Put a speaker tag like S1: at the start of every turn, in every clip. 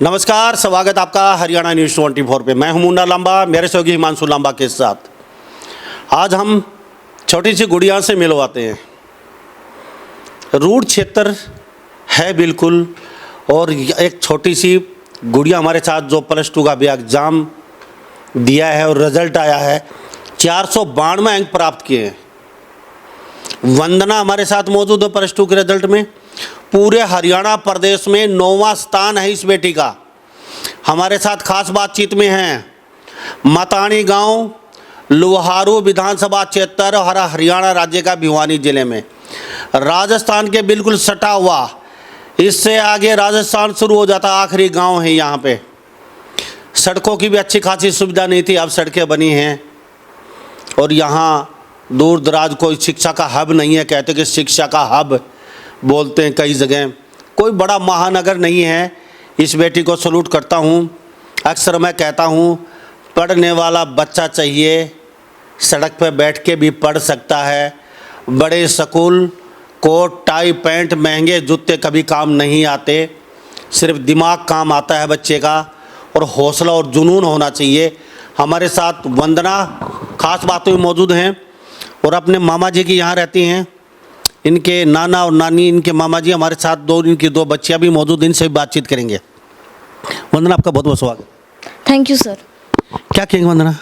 S1: नमस्कार, स्वागत आपका हरियाणा न्यूज़ 24 पे। मैं हूं मुन्ना लांबा, मेरे सहयोगी हिमांशु लांबा के साथ। आज हम छोटी सी गुड़िया से मिलवाते हैं। रूट क्षेत्र है बिल्कुल, और एक छोटी सी गुड़िया हमारे साथ जो +2 का भी एग्ज़ाम दिया है और रिजल्ट आया है, 492 अंक प्राप्त किए हैं। वंदना हमारे साथ मौजूद है +2 के रिजल्ट में। पूरे हरियाणा प्रदेश में 9वां स्थान है इस बेटी का। हमारे साथ खास बातचीत में हैं मतानी गांव, लोहारू विधानसभा क्षेत्र और हरियाणा राज्य का भिवानी जिले में, राजस्थान के बिल्कुल सटा हुआ। इससे आगे राजस्थान शुरू हो जाता, आखिरी गांव है यहाँ पे। सड़कों की भी अच्छी खासी सुविधा नहीं थी, अब सड़कें बनी हैं। और यहाँ दूर दराज कोई शिक्षा का हब नहीं है, कहते कि शिक्षा का हब बोलते हैं कई जगह। कोई बड़ा महानगर नहीं है। इस बेटी को सलूट करता हूँ। अक्सर मैं कहता हूँ, पढ़ने वाला बच्चा चाहिए, सड़क पर बैठ के भी पढ़ सकता है। बड़े स्कूल, कोट टाई पैंट, महंगे जूते कभी काम नहीं आते। सिर्फ दिमाग काम आता है बच्चे का, और हौसला और जुनून होना चाहिए। हमारे साथ वंदना खास बातों में मौजूद हैं, और अपने मामा जी की यहाँ रहती हैं। इनके नाना और नानी, इनके मामा जी हमारे साथ इनकी दो बच्चियाँ भी मौजूद, इनसे भी बातचीत करेंगे। वंदना, आपका बहुत बहुत स्वागत।
S2: Thank you sir.
S1: क्या कहेंगे वंदना,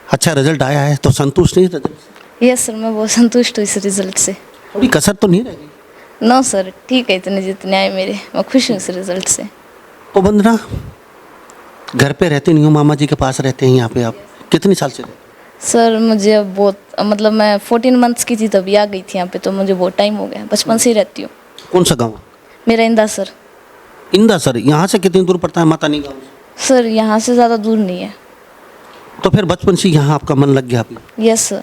S1: अच्छा रिजल्ट आया है तो संतुष्ट नहीं रिजल्ट से?
S2: यस सर, मैं बहुत संतुष्ट हूँ इस रिजल्ट से।
S1: थोड़ी कसर तो नहीं रहेगी?
S2: नो सर, ठीक है, इतने जितने आए मेरे, मैं खुश हूँ इस रिजल्ट से।
S1: तो वंदना, घर पे रहते नहीं हो, मामा जी के पास रहते हैं यहाँ पे आप, कितने साल से रहते?
S2: सर मुझे अब बहुत, मतलब मैं 14 मंथ्स की थी तभी आ गई थी यहाँ पे, तो मुझे बहुत टाइम हो गया, बचपन से ही रहती हूँ।
S1: कौन सा गाँव?
S2: मेरा इंदा सर।
S1: इंदा सर, यहाँ से कितनी दूर पड़ता है मतानी गाँव से?
S2: सर यहाँ से ज़्यादा दूर नहीं है।
S1: तो फिर बचपन से यहाँ आपका मन लग गया अभी?
S2: Yes sir.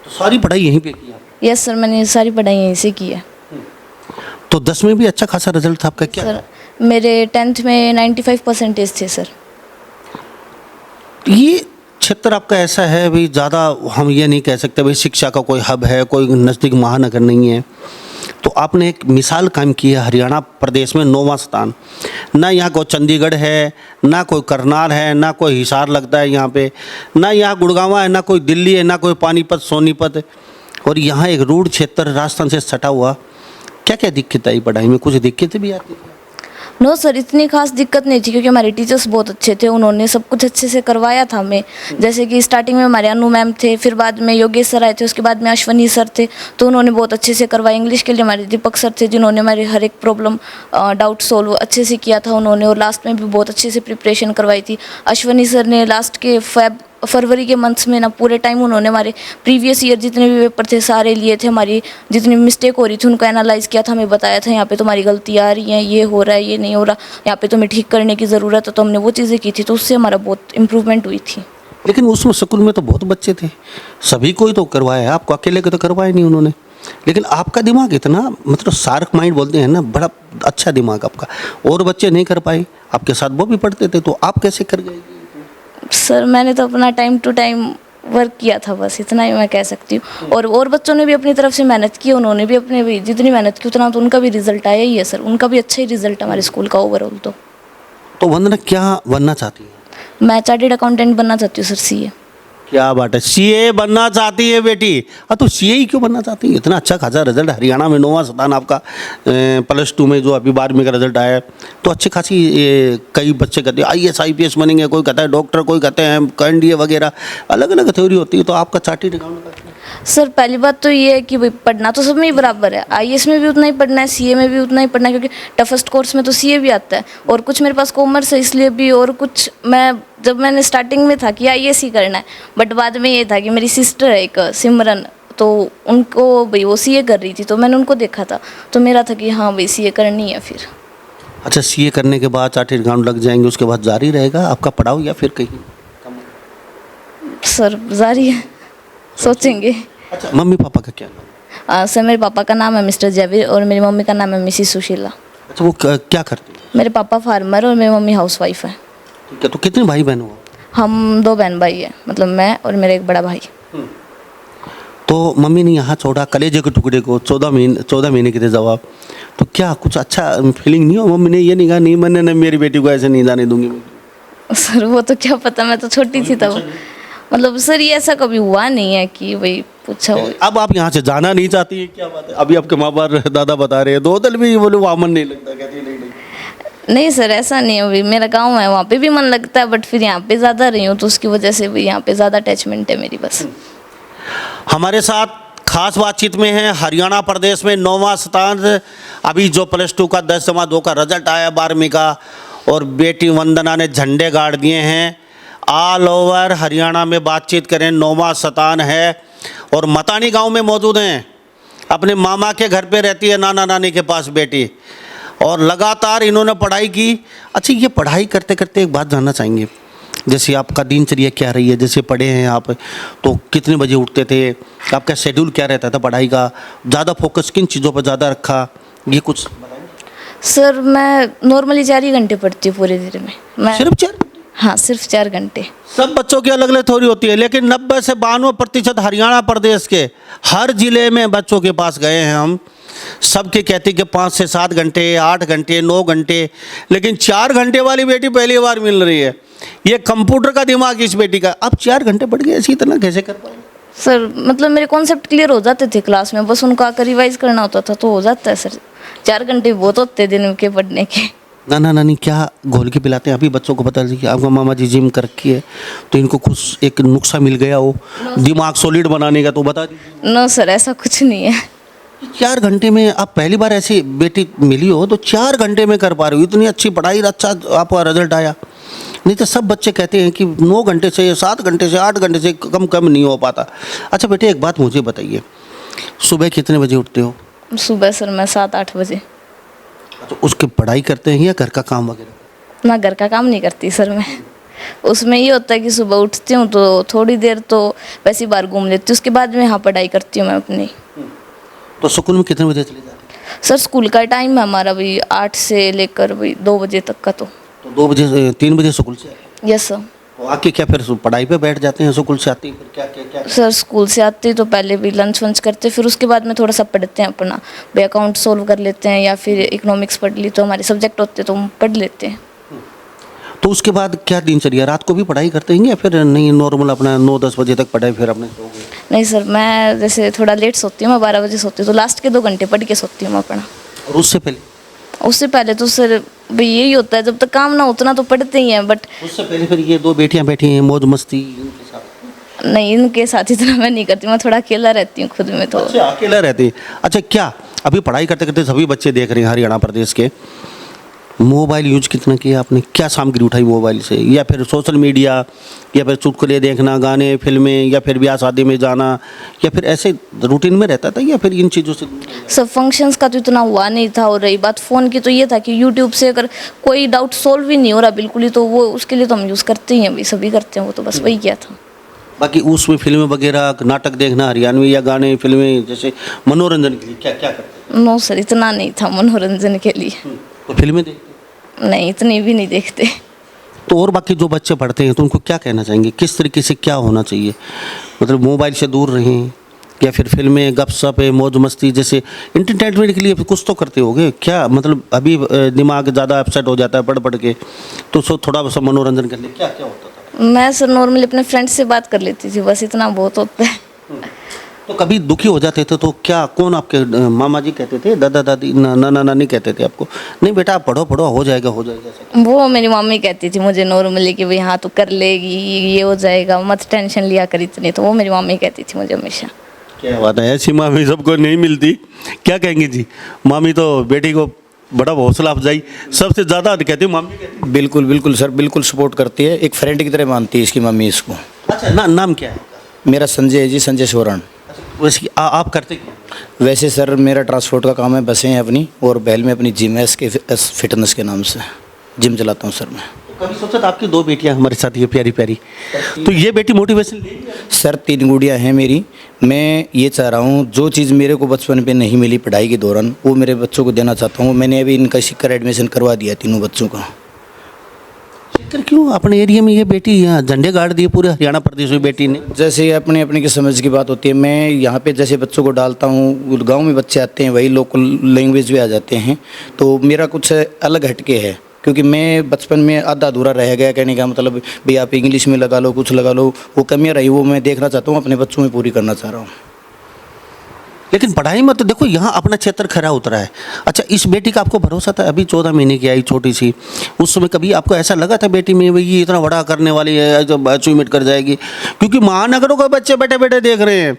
S1: तो सारी पढ़ाई यहीं पे की आपने?
S2: यस सर, मैंने सारी पढ़ाई यहीं से की है।
S1: तो 10 में भी अच्छा खासा रिजल्ट था आपका क्या?
S2: सर मेरे 10th में 95% थे सर।
S1: ये क्षेत्र आपका ऐसा है भी, ज़्यादा हम ये नहीं कह सकते भाई शिक्षा का कोई हब है, कोई नज़दीक महानगर नहीं है। तो आपने एक मिसाल कायम की है, हरियाणा प्रदेश में 9वां स्थान। ना यहाँ कोई चंडीगढ़ है, ना कोई करनाल है, ना कोई हिसार लगता है यहाँ पे, ना यहाँ गुड़गांव है, ना कोई दिल्ली है, ना कोई पानीपत सोनीपत। और यहाँ एक रूढ़ क्षेत्र राजस्थान से सटा हुआ। क्या क्या दिक्कत आई पढ़ाई में? कुछ दिक्कतें भी आती थी?
S2: नो सर, इतनी खास दिक्कत नहीं थी, क्योंकि हमारे टीचर्स बहुत अच्छे थे। उन्होंने सब कुछ अच्छे से करवाया था हमें। जैसे कि स्टार्टिंग में हमारे अनु मैम थे, फिर बाद में योगेश सर आए थे, उसके बाद में अश्वनी सर थे, तो उन्होंने बहुत अच्छे से करवाया। इंग्लिश के लिए हमारे दीपक सर थे, जिन्होंने हमारे हर एक प्रॉब्लम डाउट सोल्व अच्छे से किया था उन्होंने, और लास्ट में भी बहुत अच्छे से प्रिपरेशन करवाई थी। अश्वनी सर ने लास्ट के फरवरी के मंथ्स में ना पूरे टाइम उन्होंने हमारे प्रीवियस ईयर जितने भी पेपर थे सारे लिए थे। हमारी जितनी मिस्टेक हो रही थी उनको एनालाइज किया था, हमें बताया था यहाँ पे तुम्हारी गलती आ रही है, ये हो रहा है, ये नहीं हो रहा, यहाँ पे तुम्हें ठीक करने की ज़रूरत है। तो हमने वो चीज़ें की थी, तो उससे हमारा बहुत इम्प्रूवमेंट हुई थी।
S1: लेकिन उसमें स्कूल में तो बहुत बच्चे थे, सभी को ही तो करवाया, आपको अकेले को तो करवाया नहीं उन्होंने। लेकिन आपका दिमाग इतना, मतलब शार्प माइंड बोलते हैं ना, बड़ा अच्छा दिमाग आपका। और बच्चे नहीं कर पाए, आपके साथ वो भी पढ़ते थे, तो आप कैसे कर गए?
S2: सर मैंने तो अपना टाइम टू टाइम वर्क किया था, बस इतना ही मैं कह सकती हूँ। और बच्चों ने भी अपनी तरफ से मेहनत की, उन्होंने भी अपने भी जितनी मेहनत की उतना तो उनका भी रिजल्ट आया ही है सर। उनका भी अच्छा ही रिजल्ट हमारे स्कूल का ओवरऑल। तो
S1: वंदना क्या बनना चाहती है?
S2: मैं चार्टर्ड अकाउंटेंट बनना चाहती हूँ सर, सीए।
S1: क्या बात है, सीए बनना चाहती है बेटी? तो सीए ही क्यों बनना चाहती है? इतना अच्छा खासा रिजल्ट, हरियाणा में 9वां स्थान आपका +2 में जो अभी 12वीं का रिजल्ट आया है, तो अच्छी खासी कई बच्चे कहते हैं IAS IPS बनेंगे, कोई कहता है डॉक्टर, कोई कहते हैं NDA वगैरह, अलग अलग थ्योरी होती है। तो आपका चार्टर्ड अकाउंटेंट?
S2: सर पहली बात तो ये है कि भाई पढ़ना तो सब में ही बराबर है। IAS में भी उतना ही पढ़ना है, सीए में भी उतना ही पढ़ना है, क्योंकि टफेस्ट कोर्स में तो सीए भी आता है। और कुछ मेरे पास कॉमर्स है इसलिए भी, और कुछ जब मैंने स्टार्टिंग में था कि IAS ही करना है, बट बाद में ये था कि मेरी सिस्टर है एक सिमरन, तो उनको भाई वो सीए कर रही थी, तो मैंने उनको देखा था, तो मेरा था कि हाँ भाई सीए करनी है फिर।
S1: अच्छा, सीए करने के बाद चार्टर्ड अकाउंट लग जाएंगे, उसके बाद जारी रहेगा आपका पढ़ाओ या फिर कहीं?
S2: सर जारी है, सोचेंगे।
S1: अच्छा, मम्मी पापा का क्या नाम?
S2: सर मेरे पापा का नाम है मिस्टर जयवीर, और मेरी मम्मी का नाम है मिसिस सुशीला।
S1: अच्छा, वो क्या करते हैं?
S2: मेरे पापा फार्मर और मेरी मम्मी हाउसवाइफ है।
S1: ठीक है, तो कितने भाई बहन हो?
S2: हम 2 बहन भाई हैं, मतलब मैं और मेरा एक बड़ा भाई।
S1: तो मम्मी ने यहाँ छोड़ा कलेजे के टुकड़े को, 14 महीने के थे जब आप, तो क्या कुछ अच्छा फीलिंग नहीं हो? मम्मी ने ये नहीं कहा, नहीं मैंने मेरी बेटी को ऐसे नहीं जाने दूंगी?
S2: सर वो तो क्या पता, मैं तो छोटी थी तब। मतलब सर ये ऐसा कभी हुआ नहीं है कि भाई पूछा हो।
S1: अब आप यहाँ से जाना नहीं चाहती है, क्या बात है? अभी आपके माँ बाप दादा बता रहे हैं, दो दल भी बोले वहाँ मन नहीं लगता, कहती नहीं नहीं।
S2: नहीं सर ऐसा नहीं है, अभी मेरा गांव है वहाँ पे भी मन लगता है, बट फिर यहाँ पे ज़्यादा रही हूँ तो उसकी वजह से भी यहाँ पे ज़्यादा अटैचमेंट है मेरी बस।
S1: हमारे साथ खास बातचीत में है हरियाणा प्रदेश में 9वां स्थान, अभी जो +2 का 10/2 का रिजल्ट आया 12वीं का, और बेटी वंदना ने झंडे गाड़ दिए हैं। ऑल ओवर हरियाणा में बातचीत करें, 9वां स्थान है और मतानी गांव में मौजूद हैं। अपने मामा के घर पे रहती है, नाना नानी के पास बेटी, और लगातार इन्होंने पढ़ाई की। अच्छा, ये पढ़ाई करते करते एक बात जानना चाहेंगे, जैसे आपका दिनचर्या क्या रही है? जैसे पढ़े हैं आप तो कितने बजे उठते थे? आपका शेड्यूल क्या रहता था पढ़ाई का? ज़्यादा फोकस किन चीज़ों पर ज़्यादा रखा, ये कुछ?
S2: सर मैं नॉर्मली 4 ही घंटे पढ़ती हूँ पूरे दिन में। मैं
S1: सिर्फ 4?
S2: हाँ सिर्फ 4 घंटे।
S1: सब बच्चों की अलग अलग थोड़ी होती है, लेकिन 90 से 92% हरियाणा प्रदेश के हर जिले में बच्चों के पास गए हैं हम, सबके कहते कि 5 से 7 घंटे, 8 घंटे, 9 घंटे, लेकिन 4 घंटे वाली बेटी पहली बार मिल रही है। ये कंप्यूटर का दिमाग इस बेटी का। अब 4 घंटे पढ़ गए, ऐसी इतना कैसे कर पाए?
S2: सर मतलब मेरे कॉन्सेप्ट क्लियर हो जाते थे क्लास में, बस उनको आकर रिवाइज करना होता था तो हो जाता है सर। 4 घंटे बहुत होते हैं दिन के पढ़ने के।
S1: नाना नानी क्या घोल के पिलाते हैं? अभी बच्चों को पता चले कि आपका मामा जी जिम कर रखी है, तो इनको कुछ एक नुस्खा मिल गया हो दिमाग सॉलिड बनाने का, तो बता दीजिए।
S2: नो सर ऐसा कुछ नहीं है।
S1: 4 घंटे में आप पहली बार ऐसी बेटी मिली हो तो 4 घंटे में कर पा रहे हो, इतनी अच्छी पढ़ाई, अच्छा आपका रिजल्ट आया। नहीं तो सब बच्चे कहते हैं कि 9 घंटे से, 7 घंटे से, 8 घंटे से कम नहीं हो पाता। अच्छा बेटे, एक बात मुझे बताइए, सुबह कितने बजे उठते हो?
S2: सुबह सर मैं 7-8 बजे।
S1: तो उसके पढ़ाई करते हैं या घर का काम वगैरह?
S2: ना घर का काम नहीं करती सर मैं। उसमें ये होता है कि सुबह उठती हूँ तो थोड़ी देर तो वैसे ही बाहर घूम लेती हूँ, उसके बाद में यहाँ पढ़ाई करती हूँ मैं अपनी।
S1: तो स्कूल में कितने बजे चले जाते हैं?
S2: सर स्कूल का टाइम है हमारा भी 8 से लेकर भाई 2 बजे तक का। तो
S1: 2 बजे से 3 बजे स्कूल से?
S2: Yes sir.
S1: तो आके क्या फिर पढ़ाई पे बैठ जाते हैं? स्कूल से आती फिर क्या क्या क्या?
S2: सर स्कूल से आते तो पहले भी लंच वंच करते, फिर उसके बाद में थोड़ा सा पढ़ते हैं अपना, भाई अकाउंट सोल्व कर लेते हैं या फिर इकोनॉमिक्स पढ़ ली, तो हमारे सब्जेक्ट होते तो हम पढ़ लेते हैं।
S1: तो उसके बाद क्या दिनचर्या? रात को भी पढ़ाई करते हैं या फिर नहीं, नॉर्मल अपना 9-10 बजे तक पढ़ाई फिर अपने सो गए?
S2: नहीं सर मैं जैसे थोड़ा लेट सोती हूँ, मैं 12 बजे सोती हूँ, तो लास्ट के 2 घंटे पढ़ के सोती हूँ मैं अपना।
S1: और उससे पहले?
S2: उससे पहले तो सर भाई यही होता है, जब तक काम ना उतना तो पढ़ते ही हैं, बट
S1: उससे पहले फिर ये 2 बेटियां बैठी हैं, मौज मस्ती इनके साथ?
S2: नहीं इनके साथ इतना मैं नहीं करती, मैं थोड़ा अकेला रहती हूँ खुद में। तो
S1: अच्छा, अकेला रहती है। अच्छा, क्या अभी पढ़ाई करते करते सभी बच्चे देख रहे हैं हरियाणा प्रदेश के, मोबाइल यूज कितना किया आपने? क्या सामग्री उठाई मोबाइल से? या फिर सोशल मीडिया, या फिर चुटकुले देखना, गाने, फिल्में, या फिर ब्याह शादी में जाना, या फिर ऐसे रूटीन में रहता था, या फिर इन चीज़ों से?
S2: सब फंक्शंस का तो इतना हुआ नहीं था, और रही बात फ़ोन की तो ये था कि यूट्यूब से अगर कोई डाउट सोल्व ही नहीं हो रहा बिल्कुल ही, तो वो उसके लिए तो हम यूज़ करते ही हैं भाई, सभी करते हैं वो, तो बस वही किया था।
S1: बाकी उसमें फिल्में वगैरह, नाटक देखना हरियाणवी या गाने फिल्में, जैसे मनोरंजन के लिए क्या क्या करते?
S2: नो सर इतना नहीं था मनोरंजन के लिए।
S1: तो फिल्में देखते?
S2: नहीं इतनी भी नहीं देखते।
S1: तो और बाकी जो बच्चे पढ़ते हैं तो उनको क्या कहना चाहेंगे, किस तरीके से क्या होना चाहिए? मतलब मोबाइल से दूर रहें या फिर फिल्में, गपशप, मौज मस्ती, जैसे इंटरटेनमेंट के लिए कुछ तो करते होगे क्या? मतलब अभी दिमाग ज़्यादा अपसेट हो जाता है पढ़ पढ़ के, तो सो थोड़ा सा मनोरंजन कर ले, क्या क्या होता था?
S2: मैं सर नॉर्मली अपने फ्रेंड्स से बात कर लेती थी, बस इतना बहुत होता है।
S1: तो कभी दुखी हो जाते थे तो क्या, कौन आपके मामा जी कहते थे, दादा दादी, नाना नानी कहते थे आपको, नहीं बेटा आप पढ़ो पढ़ो हो जाएगा हो जाएगा ऐसा?
S2: वो मेरी मम्मी कहती थी मुझे नॉर्मली कि भाई हाँ तू कर लेगी, ये हो जाएगा, मत टेंशन लिया कर इतनी, तो वो मेरी मम्मी कहती थी मुझे हमेशा।
S1: क्या बात है, ऐसी मामी सबको नहीं मिलती। क्या कहेंगे जी? मामी तो बेटी को बड़ा हौसला अफजाई सबसे ज़्यादा कहती है, मामी कहती है।
S3: बिल्कुल बिल्कुल सर, बिल्कुल सपोर्ट करती है, एक फ्रेंड की तरह मानती है इसकी मम्मी इसको।
S1: अच्छा, नाम क्या है?
S3: मेरा संजय है जी, संजय सोरण।
S1: वैसे आप करते क्या?
S3: वैसे सर मेरा ट्रांसपोर्ट का काम है, बसें हैं अपनी, और बहल में अपनी जिम है, इसके फिटनेस के नाम से जिम चलाता हूँ सर मैं।
S1: कभी सोचा था आपकी 2 बेटियां हमारे साथ ये प्यारी प्यारी, तो ये बेटी मोटिवेशन ले?
S3: सर 3 गुड़ियाँ हैं मेरी। मैं ये चाह रहा हूँ जो चीज़ मेरे को बचपन पे नहीं मिली पढ़ाई के दौरान, वो मेरे बच्चों को देना चाहता हूँ। मैंने अभी इनका शिक्षा एडमिशन करवा दिया 3 बच्चों का।
S1: लेकिन क्यों अपने एरिया में ये बेटी यहाँ झंडे गाड़ दिए पूरे हरियाणा प्रदेश में बेटी ने?
S3: जैसे अपने अपने की समझ की बात होती है। मैं यहाँ पे जैसे बच्चों को डालता हूँ, गांव में बच्चे आते हैं वही लोकल लैंग्वेज भी आ जाते हैं, तो मेरा कुछ अलग हटके है, क्योंकि मैं बचपन में आधा अधूरा रह गया। कहने का मतलब भाई आप इंग्लिश में लगा लो, कुछ लगा लो, वो कमियाँ रही वो मैं देखना चाहता हूँ, अपने बच्चों में पूरी करना चाह रहा हूँ।
S1: लेकिन पढ़ाई में तो देखो यहाँ अपना क्षेत्र खरा उतरा है। अच्छा, इस बेटी का आपको भरोसा था? अभी 14 महीने की आई छोटी सी, उस समय कभी आपको ऐसा लगा था बेटी में भाई ये इतना बड़ा करने वाली है, जब अचीवमेंट कर जाएगी? क्योंकि महानगरों के बच्चे बैठे बैठे देख रहे हैं,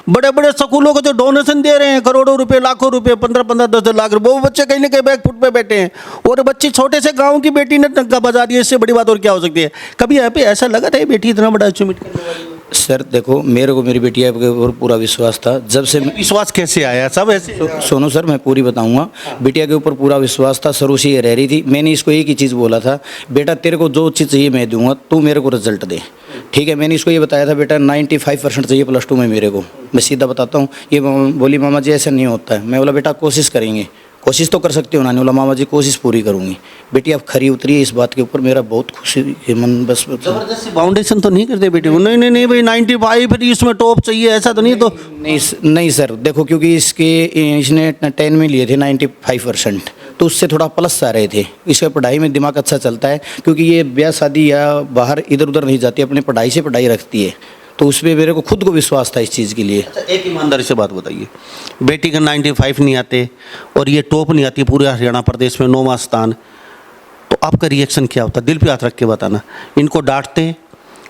S1: बड़े बड़े स्कूलों को जो डोनेशन दे रहे हैं, करोड़ों रुपए, लाखों रुपए, 15-15, 10-10 लाख रुपए, वो बच्चे कहीं ना कहीं बैकफुट पे बैठे हैं, और बच्चे छोटे से गाँव की बेटी ने टंका बजा दिया। इससे बड़ी बात और क्या हो सकती है? कभी यहाँ पे ऐसा लगा था ये बेटी इतना बड़ा अचीवमेंट करने वाली है?
S3: सर देखो, मेरे को मेरी बेटिया के ऊपर पूरा विश्वास था। जब से
S1: विश्वास कैसे आया? सब ऐसे
S3: सुनो सर, मैं पूरी बताऊंगा। बिटिया के ऊपर पूरा विश्वास था, शुरू से ये रह रही थी। मैंने इसको एक ही चीज़ बोला था, बेटा तेरे को जो चीज़ चाहिए मैं दूंगा, तू मेरे को रिजल्ट दे, ठीक है। मैंने इसको ये बताया था बेटा 95% चाहिए +2 में मेरे को, मैं सीधा बताता हूँ। ये बोली मामा जी ऐसा नहीं होता है। मैं बोला बेटा कोशिश करेंगे, कोशिश तो कर सकते हो ना? नहीं बोला मामा जी कोशिश पूरी करूँगी। बेटी अब खरी उतरी है, इस बात के ऊपर मेरा बहुत खुशी है मन। बस
S1: जबरदस्ती बाउंडेशन तो नहीं करते बेटी को? नहीं नहीं नहीं भाई 95 फिर इसमें टॉप चाहिए, ऐसा तो नहीं? तो
S3: नहीं सर देखो, क्योंकि इसने 10 में लिए थे 95%, तो उससे थोड़ा प्लस आ रहे थे। इसका पढ़ाई में दिमाग अच्छा चलता है, क्योंकि ये ब्याह शादी या बाहर इधर उधर नहीं जाती, अपनी पढ़ाई से पढ़ाई रखती है, तो उस पर मेरे को खुद को विश्वास था इस चीज़ के लिए।
S1: अच्छा, एक ईमानदारी से बात बताइए, बेटी का 95 नहीं आते और ये टॉप नहीं आती पूरे हरियाणा प्रदेश में 9वां स्थान, तो आपका रिएक्शन क्या होता? दिल पे हाथ रख के बताना। इनको डांटते,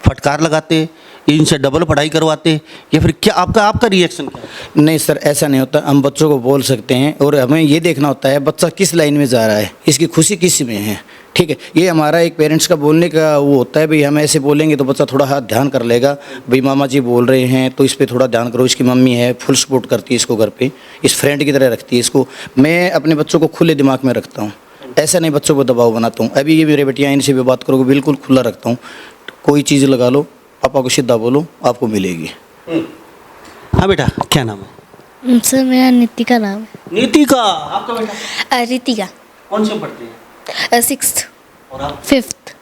S1: फटकार लगाते, इनसे डबल पढ़ाई करवाते, या फिर क्या आपका रिएक्शन क्या है?
S3: नहीं सर ऐसा नहीं होता, हम बच्चों को बोल सकते हैं, और हमें ये देखना होता है बच्चा किस लाइन में जा रहा है, इसकी खुशी किस में है, ठीक है। ये हमारा एक पेरेंट्स का बोलने का वो होता है, भाई हम ऐसे बोलेंगे तो बच्चा थोड़ा हाथ ध्यान कर लेगा, भाई मामा जी बोल रहे हैं तो इस पर थोड़ा ध्यान करो। इसकी मम्मी है, फुल सपोर्ट करती है इसको, घर पे इस फ्रेंड की तरह रखती है इसको। मैं अपने बच्चों को खुले दिमाग में रखता हूँ, ऐसा नहीं बच्चों को दबाव बनाता हूँ। अभी ये मेरे बेटियाँ, इनसे भी बात करोगे बिल्कुल खुला रखता हूँ, कोई चीज़ लगा लो, पापा को सीधा बोलो, आपको मिलेगी।
S1: हाँ बेटा, क्या नाम है?
S4: सर मेरा नीतिका नाम है।
S1: नीतिका। आपका बेटा?
S4: रितिका।
S1: कौन से पढ़ती है?
S4: 6th
S1: और आप?
S4: 5th।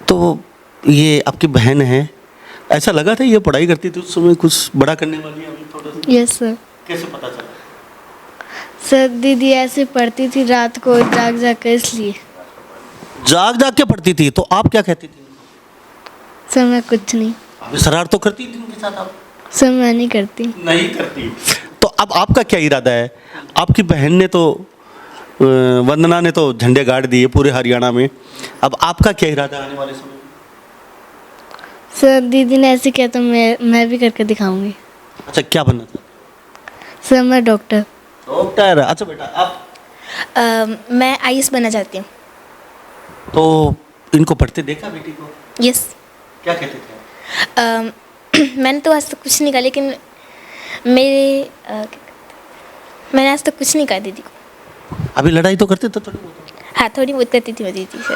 S1: तो ये आपकी बहन है, ऐसा लगा था ये पढ़ाई करती थी उस समय कुछ बड़ा करने वाली है? अभी थोड़ा सा
S4: यस सर।
S1: कैसे पता चला?
S4: सर दीदी ऐसे पढ़ती थी रात को जाग जाग कर, इसलिए।
S1: जाग जाग के पढ़ती थी, तो आप क्या कहती थी?
S4: सर मैं कुछ नहीं।
S1: अभी शरारत तो करती थी उनके साथ आप?
S4: सर मैं नहीं करती।
S1: नहीं करती। तो अब आपका क्या इरादा है? आपकी बहन ने तो वंदना ने तो झंडे गाड़ दिए पूरे हरियाणा में, अब आपका क्या इरादा है आने वाले समय में?
S4: सर दीदी ने ऐसे किया तो मैं भी करके दिखाऊंगी।
S1: अच्छा, क्या बनना था?
S4: सर मैं डॉक्टर।
S1: डॉक्टर। अच्छा बेटा, आप?
S5: मैं आईएएस बनना चाहती हूँ।
S1: तो इनको पढ़ते देखा बेटी को?
S5: यस।
S1: क्या कहते थे?
S5: मैंने तो आज तक कुछ नहीं कहा, लेकिन मैंने आज तक कुछ नहीं कहा दीदी को।
S1: अभी लड़ाई तो करते थे थोड़ी बहुत?
S5: हाँ थोड़ी बहुत करती थी मैं दीदी से।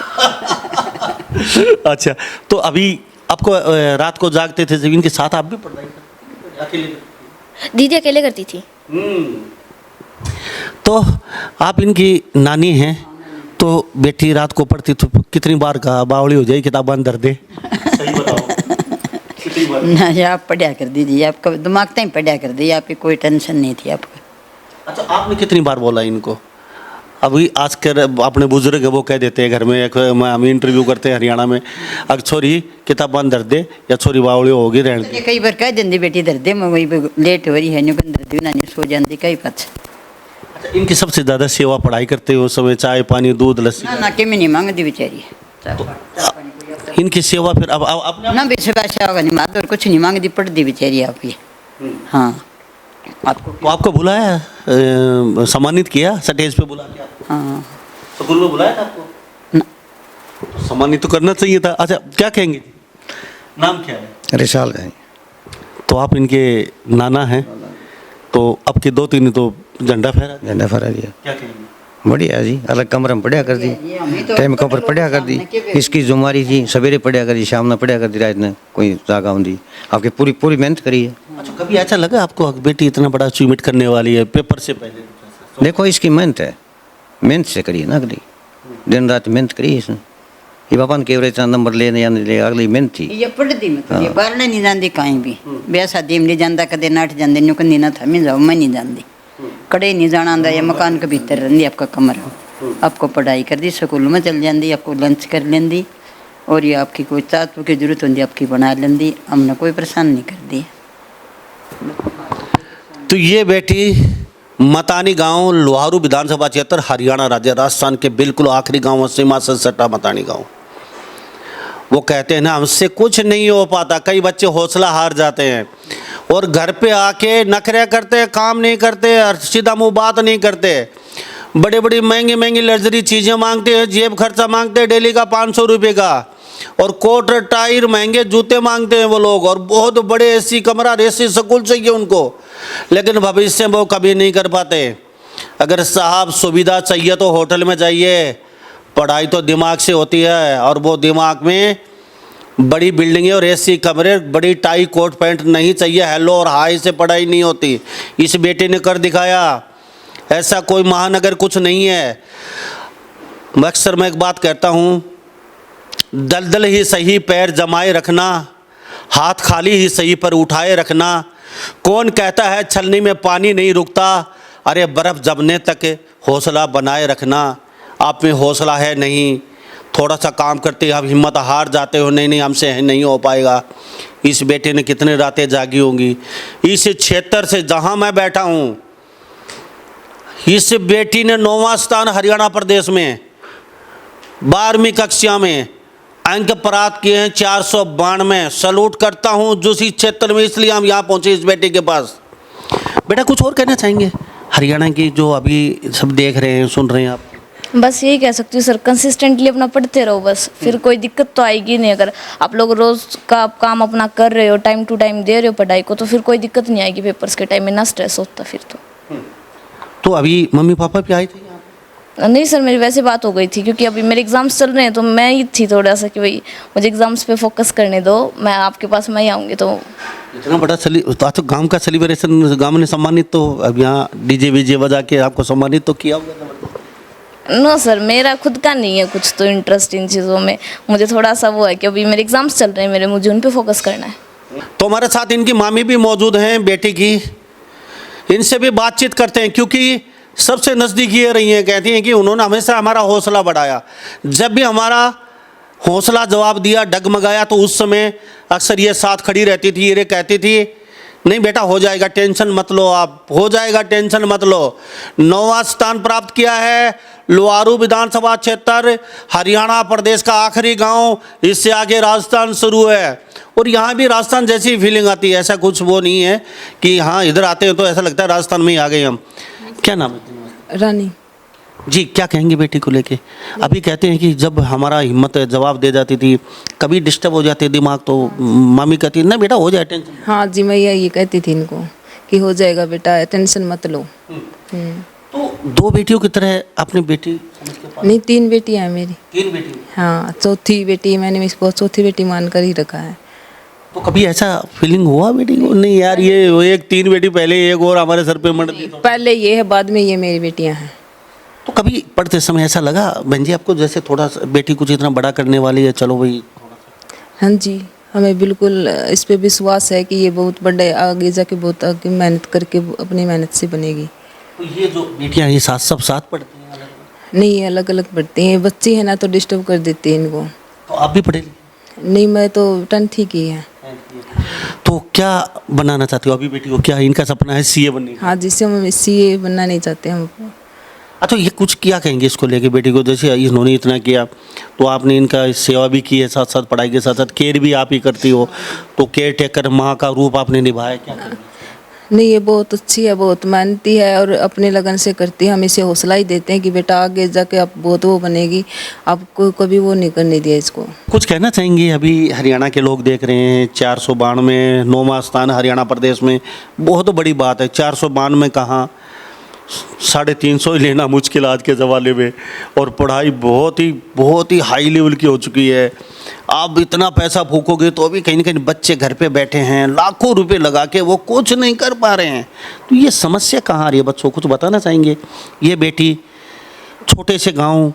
S1: अच्छा, तो अभी आपको रात को जागते थे जब इनके साथ आप भी पढ़ाई करते थे? अकेले करते थे?
S5: दीदी अकेले करती थी।
S1: तो आप इनकी नानी हैं, तो बेटी रात को पढ़ती तो कितनी बार कहा बावली हो जाए किताब अंदर दे? सही बताओ, कितनी बार?
S6: ना जी आप पढ़ा कर दीजिए, आपका दिमाग तक पढ़ा कर दीजिए, आपकी कोई टेंशन नहीं थी आपको।
S1: अच्छा, आपने कितनी बार बोला इनको? अभी आजकल अपने बुजुर्ग वो कह देते हैं घर में, हम इंटरव्यू करते हैं हरियाणा में, अगर छोरी किताब अंदर दे या छोरी बावली होगी रहने दे।
S6: ये कई बार कह देंदी बेटी दर दे, मैं वही लेट हो रही है न्यू अंदर दी ना सो जाती कई पास।
S1: अच्छा, इनकी सबसे ज़्यादा सेवा पढ़ाई करते हो उस समय चाय पानी दूध लस्सी?
S6: ना के में नहीं मांगती बेचारी।
S1: इनकी सेवा फिर अब अपने
S6: ना बेसुरा होगा नहीं मात और कुछ नहीं मांगती, पढ़ती बेचारी आपकी। हाँ आपको
S1: तो आपको बुलाया, सम्मानित किया, स्टेज पे बुला के?
S6: हाँ
S1: स्कूल में बुलाया था आपको?
S6: ना
S1: तो सम्मानित तो करना चाहिए था। अच्छा, क्या कहेंगे? नाम क्या है?
S3: रिशाल है।
S1: तो आप इनके नाना हैं, तो अब के 2-3 तो झंडा फहरा दिया।
S3: झंडा फहरा दिया,
S1: क्या कहेंगे?
S3: बढ़िया जी। अलग कमरे में पढ़िया कर दी, टाइम के ऊपर पढ़िया कर दी। इसकी जुम्मेवारी थी, सवेरे पढ़िया कर दी, शाम में पढ़िया कर दी, रात में कोई जागा होती। आपकी पूरी पूरी मेहनत करी है।
S1: अच्छा, कभी ऐसा लगा आपको बेटी इतना बड़ा अचीवमेंट करने वाली है पेपर से पहले?
S3: देखो इसकी मेहनत है, मेहनत से करी है ना, करी दिन रात मेहनत करी इसने,
S7: ये पापा ने केवरे नंबर लेने या नहीं ले अगली मेहनत थी
S6: ये पढ़ती मतलब ये बाहर नहीं जाती कहीं भी ब्याह शादी में नहीं जाता कदे नाठ जाते न्यू कहीं ना था मैं जाऊँ मैं नहीं जानती कड़े नहीं जाना आंदा या मकान के भीतर रहती आपका कमरा आपको पढ़ाई कर दी स्कूल में चल जाती आपको लंच कर लेंदी और ये आपकी कोई चाहत की जरूरत होती आपकी बना लेंदी हमने कोई परेशान नहीं कर दी।
S1: तो ये बेटी मतानी गांव लोहारू विधानसभा क्षेत्र हरियाणा राज्य राजस्थान के बिल्कुल आखिरी गांव सीमा से सटा मतानी गांव। वो कहते हैं ना हमसे कुछ नहीं हो पाता, कई बच्चे हौसला हार जाते हैं और घर पे आके नखरे करते, काम नहीं करते, सीधा मुंह बात नहीं करते, बड़े बड़ी महंगी महंगी लग्जरी चीज़ें मांगते हैं, जेब खर्चा मांगते हैं डेली का 500 रुपये का, और कोट टायर महंगे जूते मांगते हैं वो लोग, और बहुत बड़े एसी कमरा एसी स्कूल चाहिए उनको, लेकिन भविष्य में वो कभी नहीं कर पाते। अगर साहब सुविधा चाहिए तो होटल में जाइए, पढ़ाई तो दिमाग से होती है, और वो दिमाग में बड़ी बिल्डिंगें और एसी कमरे, बड़ी टाई कोट पैंट नहीं चाहिए। हेलो और हाई से पढ़ाई नहीं होती। इस बेटे ने कर दिखाया, ऐसा कोई महानगर कुछ नहीं है। अक्सर मैं एक बात कहता हूँ, दलदल ही सही पैर जमाए रखना, हाथ खाली ही सही पर उठाए रखना। कौन कहता है छलनी में पानी नहीं रुकता, अरे बर्फ़ जमने तक हौसला बनाए रखना। आप में हौसला है नहीं, थोड़ा सा काम करते आप हिम्मत हार जाते हो, नहीं नहीं हमसे नहीं हो पाएगा। इस बेटे ने कितने रातें जागी होंगी। इस क्षेत्र से जहाँ मैं बैठा हूँ, इस बेटी ने 9वां स्थान हरियाणा प्रदेश में 12वीं कक्षा में अंक प्राप्त किए हैं 492। सलूट करता हूँ जो इस क्षेत्र में, इसलिए हम यहाँ पहुँचे इस बेटी के पास। बेटा कुछ और कहना चाहेंगे हरियाणा की जो अभी सब देख रहे हैं सुन रहे हैं आप?
S2: बस यही कह सकती हूँ सर, कंसिस्टेंटली अपना पढ़ते रहो बस, फिर कोई दिक्कत तो आएगी नहीं। अगर आप लोग रोज़ का काम अपना कर रहे हो, टाइम टू टाइम दे रहे हो पढ़ाई को, तो फिर कोई दिक्कत नहीं आएगी पेपर्स के टाइम में, ना स्ट्रेस होता फिर
S1: तो अभी मम्मी पापा भी आए थे यहाँ?
S2: नहीं सर, मेरी वैसे बात हो गई थी, क्योंकि अभी मेरे एग्ज़ाम्स चल रहे हैं, तो मैं ही थी थोड़ा सा कि भाई मुझे एग्ज़ाम्स पे फोकस करने दो, मैं आपके पास मैं ही आऊँगी। तो
S1: इतना बड़ा तो गांव का सेलिब्रेशन, गांव ने सम्मानित, तो अब यहाँ डीजे वीजे बजा के आपको सम्मानित तो किया होगा?
S2: नो सर, मेरा खुद का नहीं है कुछ तो इंटरेस्ट इन चीज़ों में। मुझे थोड़ा सा वो है कि अभी मेरे एग्ज़ाम्स चल रहे हैं, मुझे उन पर फोकस करना है।
S1: तो हमारे साथ इनकी मामी भी मौजूद हैं बेटी की, इनसे भी बातचीत करते हैं, क्योंकि सबसे नज़दीक ये रही हैं। कहती हैं कि उन्होंने हमेशा हमारा हौसला बढ़ाया, जब भी हमारा हौसला जवाब दिया, डगमगाया, तो उस समय अक्सर ये साथ खड़ी रहती थी। ये कहती थी नहीं बेटा हो जाएगा, टेंशन मत लो, आप हो जाएगा, टेंशन मत लो। 9वां स्थान प्राप्त किया है लोहारू विधानसभा क्षेत्र हरियाणा प्रदेश का आखिरी गांव, इससे आगे राजस्थान शुरू है, और यहाँ भी राजस्थान जैसी फीलिंग आती है। ऐसा कुछ वो नहीं है कि हाँ इधर आते हैं तो ऐसा लगता है राजस्थान में ही आ गए हम। क्या नाम है?
S8: रानी
S1: जी। क्या कहेंगे बेटी को लेके? अभी कहते हैं कि जब हमारा हिम्मत जवाब दे जाती थी, कभी डिस्टर्ब हो जाते दिमाग, तो मम्मी कहती ना बेटा हो जाए टेंशन।
S8: हाँ जी, मैं ये कहती थी इनको कि हो जाएगा बेटा, टेंशन मत लो।
S1: तो 2 बेटियों की तरह अपनी बेटी समझ के पास?
S8: नहीं, 3 बेटियाँ हैं मेरी।
S1: 3 बेटी?
S8: हाँ, चौथी बेटी मैंने इसको चौथी बेटी मान कर ही रखा है।
S1: तो कभी ऐसा फीलिंग हुआ बेटी को, नहीं यार ये एक 3 बेटी पहले, एक और हमारे सर पे मर गई?
S8: पहले ये है, बाद में ये मेरी बेटियाँ हैं।
S1: तो कभी पढ़ते समय ऐसा लगा बहन जी आपको, जैसे थोड़ा बेटी कुछ इतना बड़ा करने वाली है, चलो भाई?
S8: हाँ जी, हमें बिल्कुल इस पे विश्वास है कि ये बहुत बड़े आगे जाके बहुत आगे मेहनत करके अपनी मेहनत से बनेगी।
S1: तो ये जो बेटियाँ ये सब साथ पढ़ती हैं?
S8: नहीं, ये अलग अलग पढ़ती हैं। बच्ची है ना तो डिस्टर्ब कर देती है इनको।
S1: तो आप भी पढ़े?
S8: नहीं, मैं तो 10th ही की है।
S1: तो क्या बनाना चाहती हो अभी बेटी को? क्या इनका सपना है सीए बनने का?
S8: हाँ, जिससे हम सीए बनना नहीं चाहते हम।
S1: अच्छा, ये कुछ क्या कहेंगे इसको लेके बेटी को? जैसे इन्होंने इतना किया तो आपने इनका सेवा भी की है, साथ साथ पढ़ाई के साथ साथ केयर भी आप ही करती हो, तो केयर टेकर माँ का रूप आपने निभाया, क्या कहेंगे?
S8: नहीं, ये बहुत अच्छी है, बहुत मेहनती है और अपने लगन से करती है। हम इसे हौसला ही देते हैं कि बेटा आगे जाके आप बहुत वो बनेगी, आपको कभी वो नहीं करने दिया इसको।
S1: कुछ कहना चाहेंगे? अभी हरियाणा के लोग देख रहे हैं 492 9वां स्थान हरियाणा प्रदेश में, बहुत बड़ी बात है। 492 कहाँ, 350 ही लेना मुश्किल आज के ज़माने में, और पढ़ाई बहुत ही हाई लेवल की हो चुकी है। आप इतना पैसा फूकोगे तो अभी कहीं ना कहीं बच्चे घर पे बैठे हैं, लाखों रुपए लगा के वो कुछ नहीं कर पा रहे हैं। तो ये समस्या कहाँ आ रही है बच्चों, कुछ बताना चाहेंगे? ये बेटी छोटे से गांव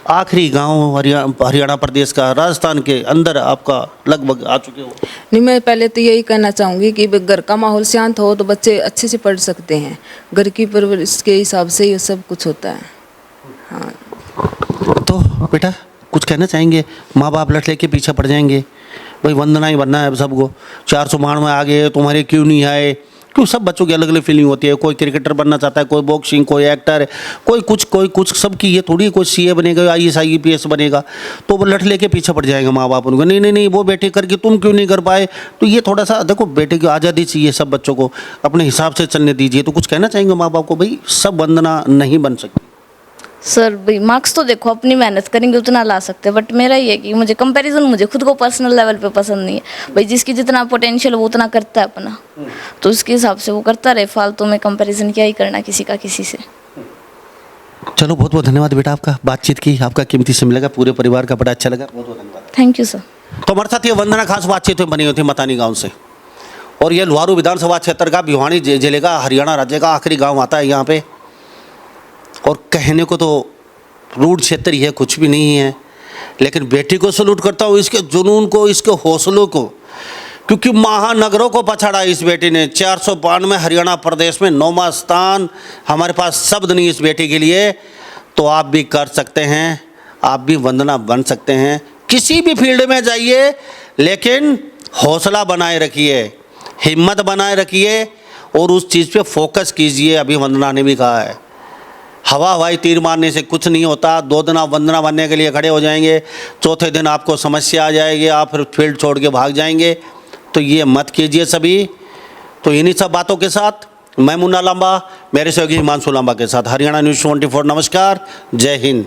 S1: आखिरी गांव हरियाणा प्रदेश का, राजस्थान के अंदर आपका लगभग आ चुके हो?
S8: नहीं, मैं पहले तो यही कहना चाहूँगी कि घर का माहौल शांत हो तो बच्चे अच्छे से पढ़ सकते हैं। घर की परवरिश के हिसाब से ये सब कुछ होता है। हाँ,
S1: तो बेटा कुछ कहना चाहेंगे? माँ बाप लट लेके पीछे पड़ जाएंगे, भाई वंदना ही बनना है अब सबको, 492 में आ गए, तुम्हारे क्यों नहीं आए? क्यों? सब बच्चों की अलग अलग फीलिंग होती है। कोई क्रिकेटर बनना चाहता है, कोई बॉक्सिंग, कोई एक्टर, कोई कुछ, सबकी ये थोड़ी कोई सीए बनेगा, IAS IPS बनेगा, तो वो लट लेके पीछे पड़ जाएंगे माँ बाप उनको, नहीं वो बेटे करके तुम क्यों नहीं कर पाए? तो ये थोड़ा सा देखो, बेटे की आज़ादी चाहिए, सब बच्चों को अपने हिसाब से चलने दीजिए। तो कुछ कहना चाहेंगे माँ बाप को, भाई सब वंदना नहीं बन सकती?
S2: सर भाई मार्क्स तो देखो अपनी मेहनत करेंगे उतना ला सकते हैं, बट मेरा ये है कि मुझे कंपैरिजन मुझे खुद को पर्सनल लेवल पे पसंद नहीं है। भाई जिसकी जितना पोटेंशियल वो उतना करता है अपना, तो उसके हिसाब से वो करता रहे, फालतू में कंपैरिजन क्या ही करना किसी का किसी से।
S1: चलो बहुत बहुत धन्यवाद बेटा, आपका बातचीत की, आपका कीमती समय लगा, पूरे परिवार का बड़ा अच्छा लगा, बहुत बहुत धन्यवाद।
S2: Thank you sir.
S1: तो हमारे साथ ये वंदना खास बातचीत में बनी हुई थी मतानी गांव से, और ये लुहारू विधानसभा क्षेत्र का भिवानी जिले का हरियाणा राज्य का आखिरी गांव आता है यहाँ पे। और कहने को तो रूड क्षेत्र ही है, कुछ भी नहीं है, लेकिन बेटी को सलूट करता हूँ, इसके जुनून को, इसके हौसलों को, क्योंकि महानगरों को पछाड़ा इस बेटी ने। 492 हरियाणा प्रदेश में 9वां स्थान। हमारे पास शब्द नहीं इस बेटी के लिए। तो आप भी कर सकते हैं, आप भी वंदना बन सकते हैं, किसी भी फील्ड में जाइए, लेकिन हौसला बनाए रखिए, हिम्मत बनाए रखिए और उस चीज़ पे फोकस कीजिए। अभी वंदना ने भी कहा है, हवाई तीर मारने से कुछ नहीं होता। 2 दिन आप वंदना बनने के लिए खड़े हो जाएंगे, चौथे दिन आपको समस्या आ जाएगी, आप फिर फील्ड छोड़ के भाग जाएंगे। तो ये मत कीजिए सभी। तो इन्हीं सब बातों के साथ मैं मुन्ना लांबा, मेरे सहयोगी हिमांशु लांबा के साथ हरियाणा न्यूज़ 24। नमस्कार, जय हिंद।